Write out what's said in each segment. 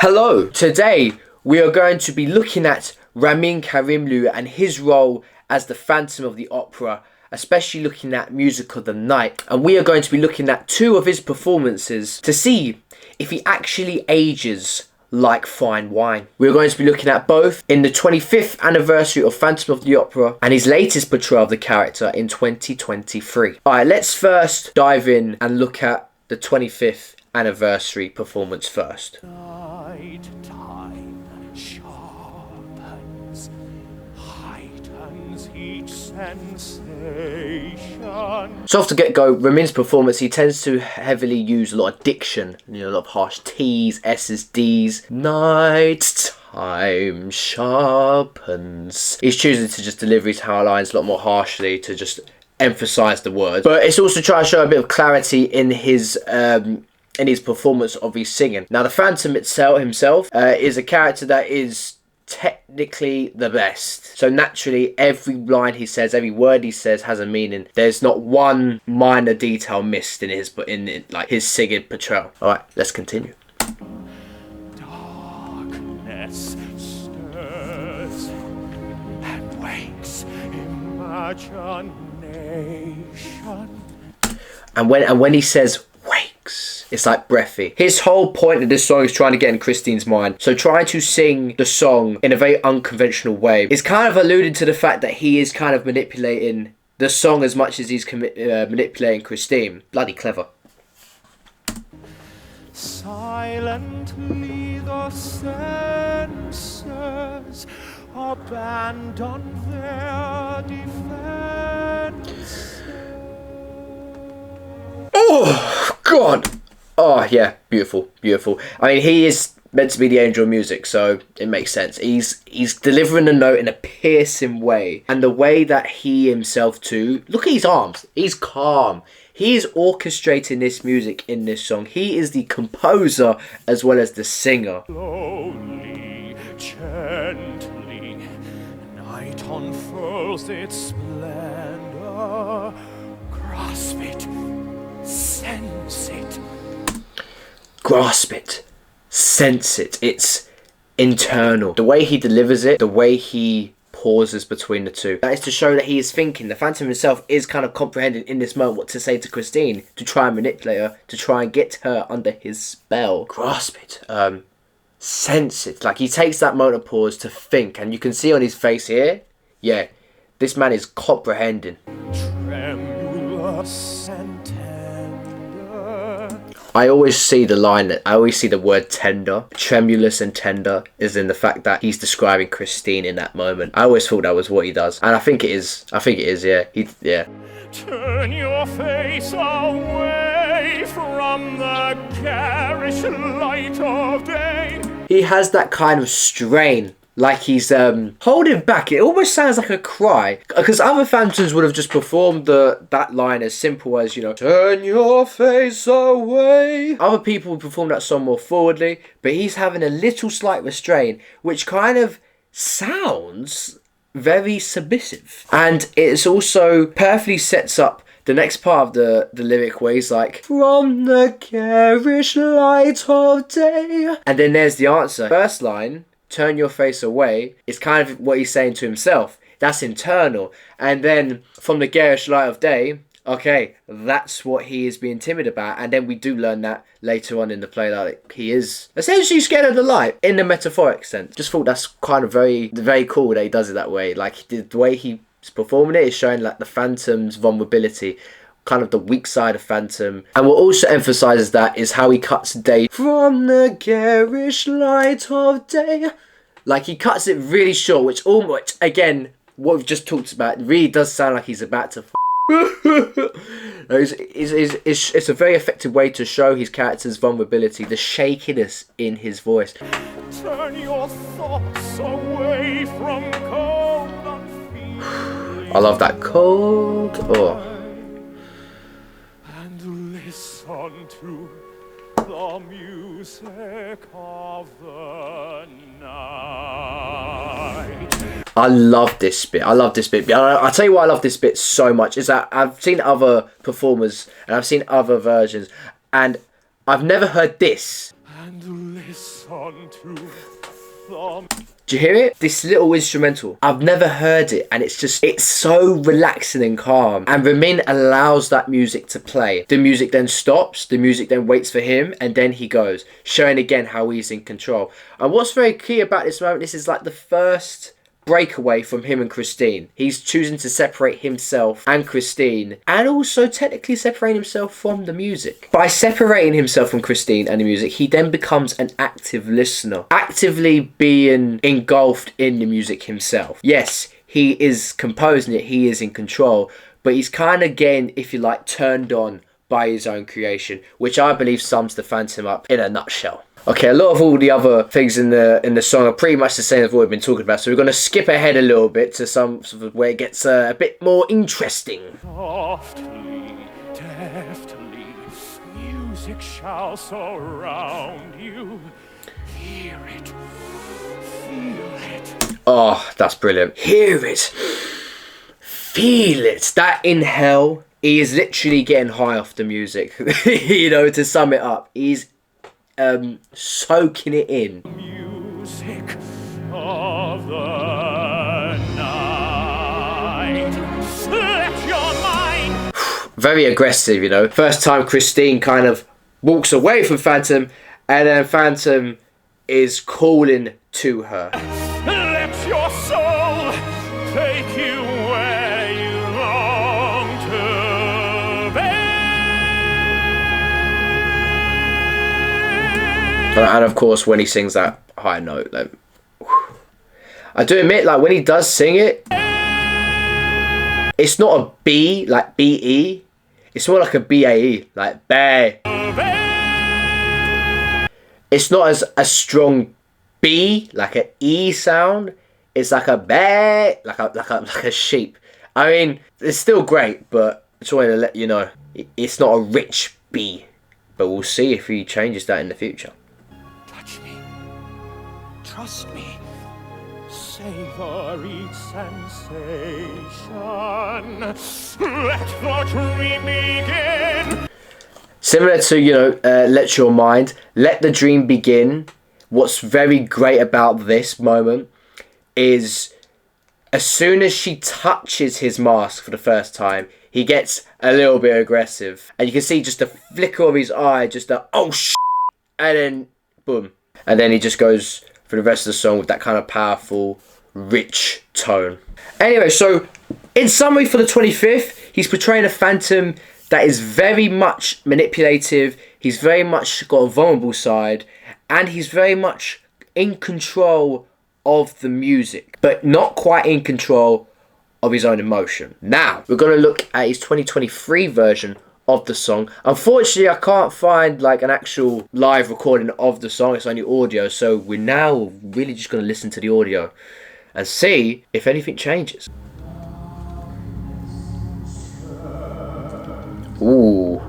Hello, today we are going to be looking at Ramin Karimloo and his role as the Phantom of the Opera, especially looking at Music of the Night. And we are going to be looking at two of his performances to see if he actually ages like fine wine. We're going to be looking at both in the 25th anniversary of Phantom of the Opera and his latest portrayal of the character in 2023. Alright, let's first dive in and look at the 25th anniversary performance first. Night time sharpens, heightens each sensation. So off the get-go, Ramin's performance, he tends to heavily use a lot of diction, a lot of harsh T's, S's, D's. Night time sharpens. He's choosing to just deliver his lines a lot more harshly to just emphasize the words. But it's also trying to show a bit of clarity in his performance of his singing. Now, the Phantom himself is a character that is technically the best. So naturally, every line he says, every word he says has a meaning. There's not one minor detail missed in his singing portrayal. All right, let's continue. Darkness stirs and wakes imagination. And when he says wakes, it's like breathy. His whole point of this song is trying to get in Christine's mind. So trying to sing the song in a very unconventional way is kind of alluding to the fact that he is kind of manipulating the song as much as he's manipulating Christine. Bloody clever. Silently the senses abandon their defense. Oh, God. Oh, yeah. Beautiful. Beautiful. I mean, he is meant to be the angel of music, so it makes sense. He's delivering the note in a piercing way. And the way that he himself too... Look at his arms. He's calm. He is orchestrating this music in this song. He is the composer as well as the singer. Slowly, gently, night unfurls its splendor. Grasp it. Sense it. Grasp it. Sense it. It's internal. The way he delivers it, the way he pauses between the two, that is to show that he is thinking. The Phantom himself is kind of comprehending in this moment what to say to Christine, to try and manipulate her, to try and get her under his spell. Grasp it. Sense it. Like, he takes that moment of pause to think, and you can see on his face here, yeah, this man is comprehending. Tremulous and tender. I always see the word tender. Tremulous and tender is in the fact that he's describing Christine in that moment. I always thought that was what he does. And I think it is, yeah. Yeah. Turn your face away from the garish light of day. He has that kind of strain. Like he's holding back. It almost sounds like a cry. Because other Phantoms would have just performed that line as simple as, turn your face away. Other people would perform that song more forwardly. But he's having a little slight restraint, which kind of sounds very submissive. And it's also perfectly sets up the next part of the lyric where he's like, from the garish light of day. And then there's the answer. First line, turn your face away, is kind of what he's saying to himself. That's internal. And then from the garish light of day, okay, that's what he is being timid about. And then we do learn that later on in the play, that he is essentially scared of the light in the metaphoric sense. Just thought that's kind of very, very cool that he does it that way. Like, the way he's performing it is showing like the Phantom's vulnerability, kind of the weak side of Phantom. And what also emphasises that is how he cuts day from the garish light of day. Like, he cuts it really short, which almost, again, what we've just talked about, really does sound like he's about to it's a very effective way to show his character's vulnerability, the shakiness in his voice. Turn your thoughts away from cold unfeeling. I love that cold. Oh. And listen to the music of the night. I love this bit. I'll tell you why I love this bit so much is that I've seen other performers and I've seen other versions and I've never heard this. And listen listen to the... Do you hear it? This little instrumental. I've never heard it, and it's so relaxing and calm. And Ramin allows that music to play. The music then stops, the music then waits for him, and then he goes, showing again how he's in control. And what's very key about this moment, this is like the first breakaway from him and Christine. He's choosing to separate himself and Christine, and also technically separating himself from the music. By separating himself from Christine and the music, he then becomes an active listener, actively being engulfed in the music himself. Yes, he is composing it, he is in control, but he's kind of getting, if you like, turned on by his own creation, which I believe sums the Phantom up in a nutshell. Okay, a lot of all the other things in the song are pretty much the same as what we've been talking about, so we're going to skip ahead a little bit to some sort of where it gets a bit more interesting. Softly, deftly, music shall surround you. Hear it, feel it. Oh, that's brilliant. Hear it, feel it. That inhale, he is literally getting high off the music. You know, to sum it up, he's soaking it in. Music of the night. Let your mind. Very aggressive, you know. First time Christine kind of walks away from Phantom, and then Phantom is calling to her. Let your soul take you where you long to be. And of course, when he sings that high note, like, I do admit, like, when he does sing it, it's not a B, like B-E. It's more like a B-A-E, like bay. It's not as a strong B, like an E sound. It's like a bay, like a sheep. I mean, it's still great, but I just wanted to let you know, it's not a rich B. But we'll see if he changes that in the future. Touch me, trust me, savor each sensation. Let the dream begin. Similar to, you know, Let Your Mind, Let the Dream Begin. What's very great about this moment is as soon as she touches his mask for the first time, he gets a little bit aggressive. And you can see just a flicker of his eye, just a, oh shit, and then boom. And then he just goes for the rest of the song with that kind of powerful, rich tone. Anyway, so in summary for the 25th, he's portraying a Phantom that is very much manipulative. He's very much got a vulnerable side, and he's very much in control of the music, but not quite in control of his own emotion. Now, we're going to look at his 2023 version of the song. Unfortunately, I can't find like an actual live recording of the song. It's only audio, so we're now really just going to listen to the audio and see if anything changes. Ooh.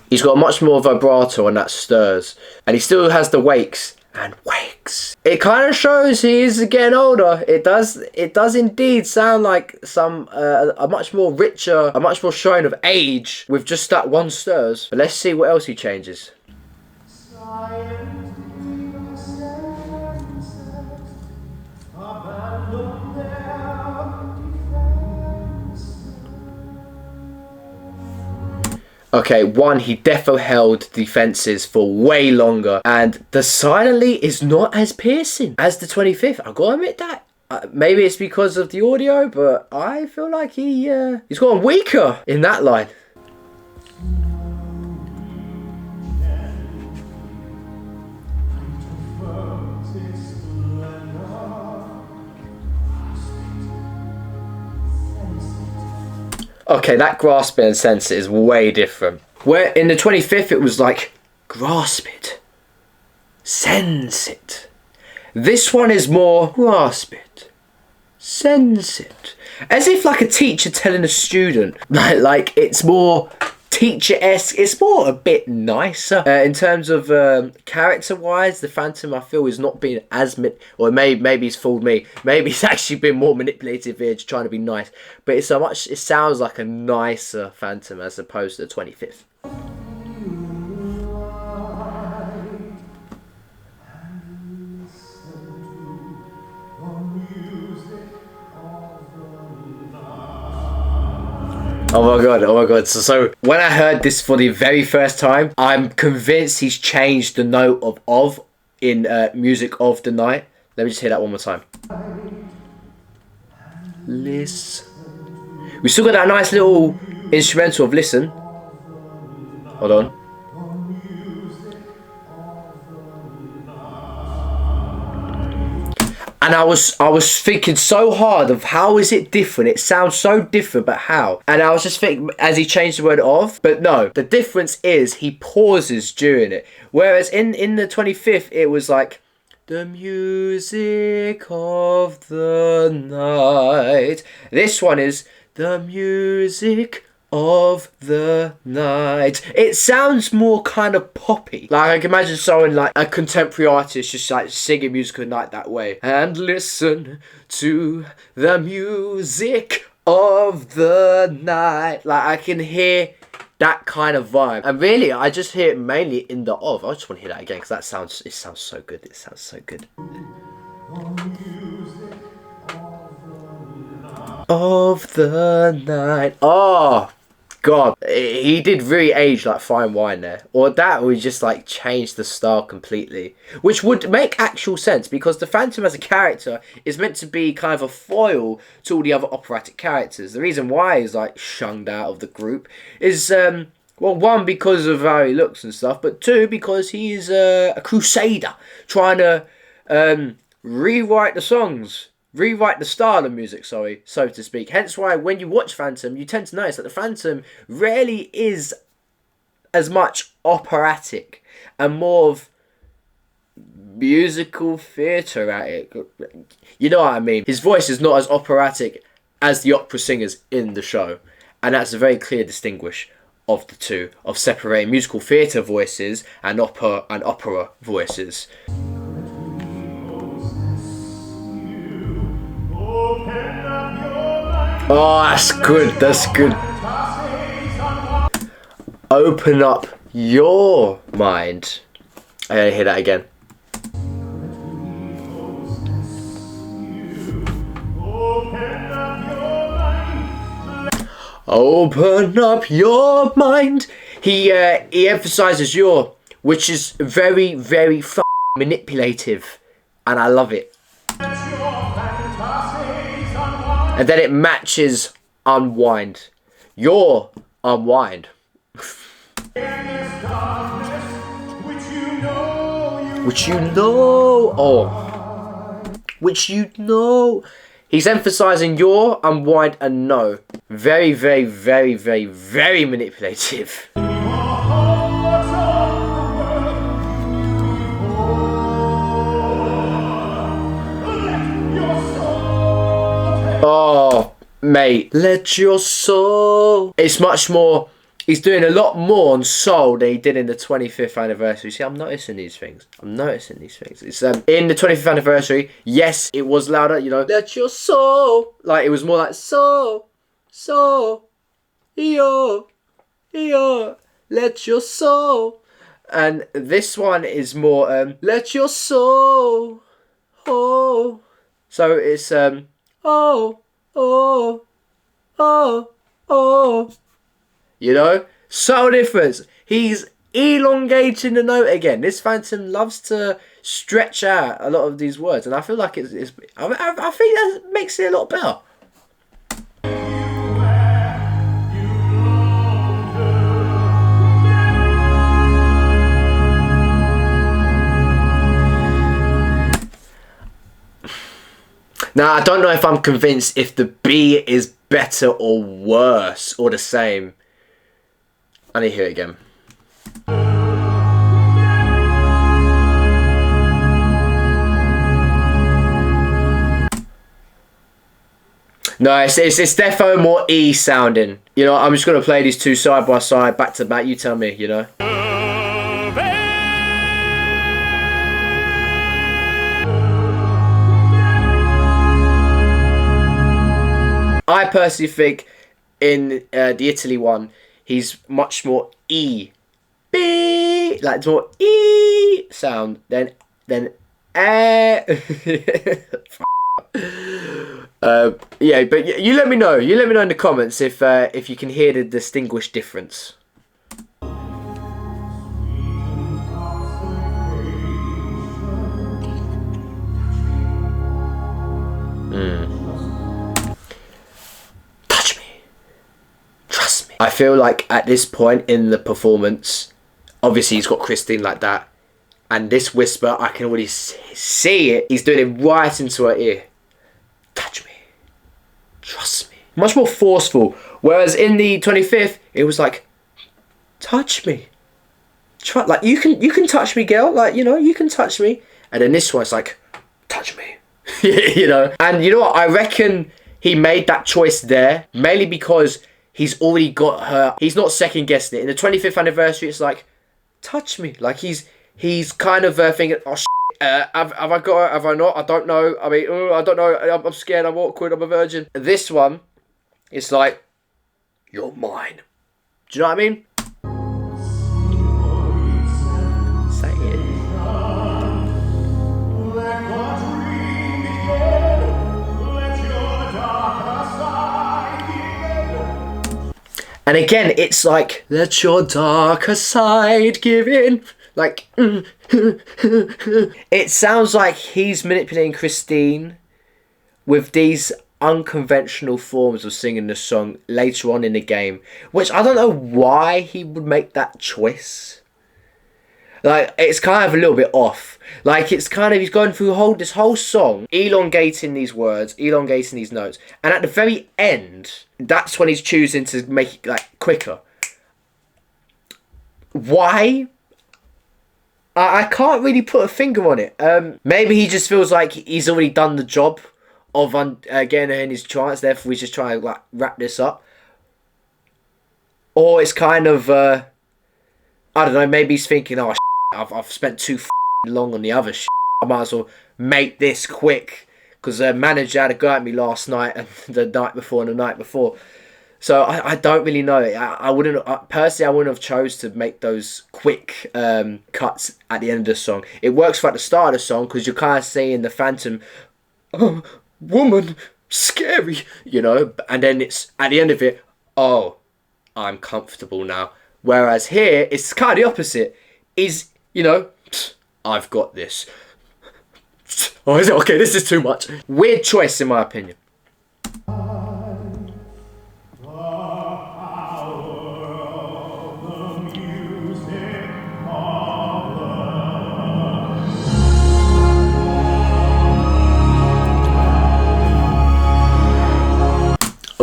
He's got much more vibrato on that stirs, and he still has the wakes and wakes. It kind of shows he is getting older. It does indeed sound like some a much more richer, a much more showing of age with just that one stirs. But let's see what else he changes. Okay, one, he defo held defenses for way longer, and the silently is not as piercing as the 25th. I've got to admit that. Maybe it's because of the audio, but I feel like he's gotten weaker in that line. Okay, that grasp it and sense it is way different. Where in the 25th it was like, grasp it, sense it. This one is more, grasp it, sense it. As if like a teacher telling a student. Like it's more teacher-esque. It's more a bit nicer. In terms of character-wise, the Phantom, I feel, is not being as... Or maybe he's fooled me. Maybe he's actually been more manipulative here, just trying to be nice. But it sounds like a nicer Phantom as opposed to the 25th. Oh my god, oh my god. So when I heard this for the very first time, I'm convinced he's changed the note of in Music of the Night. Let me just hear that one more time. Listen. We still got that nice little instrumental of Listen. Hold on. And I was thinking so hard of how is it different? It sounds so different, but how? And I was just thinking as he changed the word of, but no, the difference is he pauses during it. Whereas in the 25th, it was like, the music of the night. This one is the music of the night. It sounds more kind of poppy. Like I can imagine someone like a contemporary artist just like singing Music of the Night that way. And listen to the music of the night. Like I can hear that kind of vibe. And really, I just hear it mainly in the of. I just want to hear that again because it sounds so good. It sounds so good. Of the night. Oh god, he did really age like fine wine there. Or that would just like change the style completely, which would make actual sense because the Phantom as a character is meant to be kind of a foil to all the other operatic characters. The reason why he's like shunned out of the group is well, one, because of how he looks and stuff, but two, because he's a crusader trying to rewrite the songs, rewrite the style of music, sorry, so to speak. Hence why when you watch Phantom, you tend to notice that the Phantom rarely is as much operatic and more of musical theatre at it. You know what I mean? His voice is not as operatic as the opera singers in the show, and that's a very clear distinguish of the two, of separating musical theatre voices and opera voices. Oh, that's good, that's good. Open up your mind. I gotta hear that again. Open up your mind. He emphasizes your, which is very, very manipulative, and I love it. And then it matches unwind. Your unwind. Which you know. Oh. Which you know. He's emphasizing your, unwind, and no. Very, very, very, very, very manipulative. Oh, mate. Let your soul. It's much more. He's doing a lot more on soul than he did in the 25th anniversary. See, I'm noticing these things. It's in the 25th anniversary. Yes, it was louder. You know, let your soul. Like it was more like soul, yo, let your soul. And this one is more let your soul. Oh, so it's oh. You know? Subtle difference. He's elongating the note again. This Phantom loves to stretch out a lot of these words. And I feel like I think that makes it a lot better. Now, I don't know if I'm convinced if the B is better or worse or the same. I need to hear it again. No, it's defo more E sounding. You know, I'm just going to play these two side by side, back to back. You tell me, you know. I personally think in the Italy one, he's much more E, B, like it's more E sound than Yeah, but you let me know. You let me know in the comments if you can hear the distinguished difference. Touch me. Trust me. I feel like at this point in the performance, obviously he's got Christine like that, and this whisper, I can already see it. He's doing it right into her ear. Touch me. Trust me. Much more forceful. Whereas in the 25th, it was like, touch me. Like, you can touch me, girl. Like, you know, you can touch me. And then this one, it's like, touch me. You know? And you know what? I reckon he made that choice there, mainly because he's already got her. He's not second guessing it. In the 25th anniversary, it's like, touch me. Like, he's kind of thinking, oh, have I got her? Have I not? I don't know. I mean, I don't know. I'm scared. I'm awkward. I'm a virgin. This one, it's like, you're mine. Do you know what I mean? Say it. And again, it's like, let your darker side give in. Like, it sounds like he's manipulating Christine with these unconventional forms of singing the song later on in the game, which I don't know why he would make that choice. Like, it's kind of a little bit off. Like, it's kind of, he's going through this whole song, elongating these words, elongating these notes, and at the very end, that's when he's choosing to make it, like, quicker. Why? I can't really put a finger on it. Maybe he just feels like he's already done the job of getting her in his trance, therefore we just try to like wrap this up. Or it's kind of, I don't know, maybe he's thinking, oh, I've spent too long on the other shit. I might as well make this quick, because the manager had a go at me last night and the night before and the night before. So I don't really know. I wouldn't personally. I wouldn't have chose to make those quick cuts at the end of the song. It works for at the start of the song because you're kind of seeing the Phantom, oh, woman, scary, you know. And then it's at the end of it, oh, I'm comfortable now. Whereas here, it's kind of the opposite. Is, you know, I've got this. Oh, is it okay? This is too much. Weird choice in my opinion.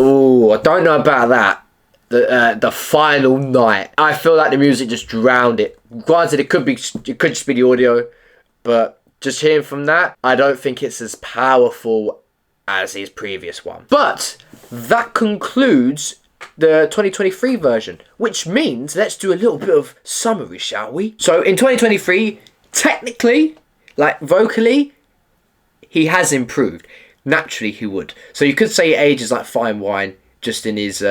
Oh, I don't know about that. The final night, I feel like the music just drowned it. Granted, it could just be the audio, but just hearing from that, I don't think it's as powerful as his previous one. But that concludes the 2023 version, which means let's do a little bit of summary, shall we? So in 2023, technically, like vocally, he has improved. Naturally, he would. So you could say he ages like fine wine, just in his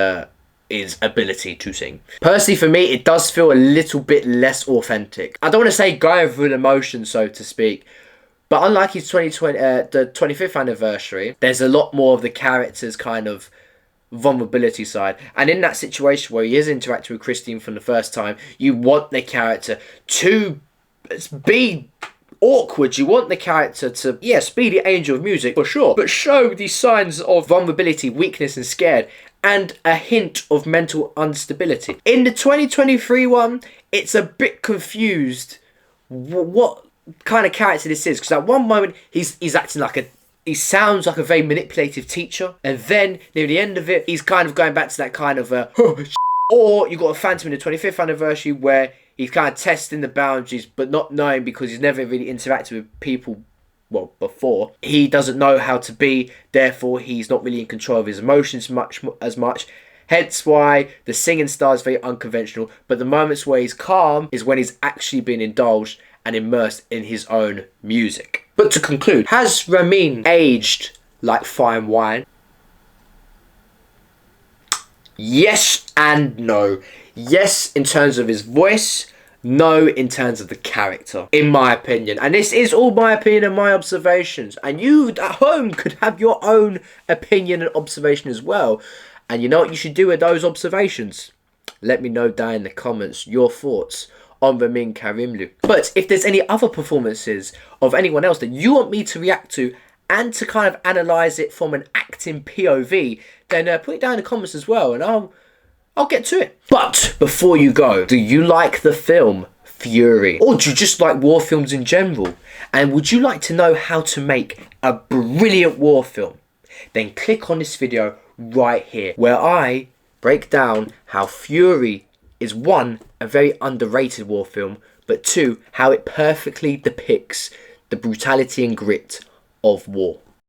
ability to sing. Personally, for me, it does feel a little bit less authentic. I don't want to say going through an emotion, so to speak, but unlike his the 25th anniversary, there's a lot more of the character's kind of vulnerability side. And in that situation where he is interacting with Christine for the first time, you want the character to be awkward. You want the character to, yes, be the angel of music for sure, but show these signs of vulnerability, weakness and scared, and a hint of mental instability. In the 2023 one, it's a bit confused what kind of character this is, because at one moment he's acting like he sounds like a very manipulative teacher, and then near the end of it, he's kind of going back to that kind of or you got a Phantom in the 25th anniversary where he's kind of testing the boundaries, but not knowing, because he's never really interacted with people, well, before. He doesn't know how to be, therefore he's not really in control of his emotions as much. Hence why the singing style is very unconventional, but the moments where he's calm is when he's actually been indulged and immersed in his own music. But to conclude, has Ramin aged like fine wine? Yes and no. Yes, in terms of his voice. No, in terms of the character, in my opinion. And this is all my opinion and my observations. And you at home could have your own opinion and observation as well. And you know what you should do with those observations? Let me know down in the comments your thoughts on Ramin Karimloo. But if there's any other performances of anyone else that you want me to react to and to kind of analyse it from an acting POV, then put it down in the comments as well, and I'll get to it. But before you go, do you like the film Fury? Or do you just like war films in general? And would you like to know how to make a brilliant war film? Then click on this video right here, where I break down how Fury is, one, a very underrated war film, but two, how it perfectly depicts the brutality and grit of war.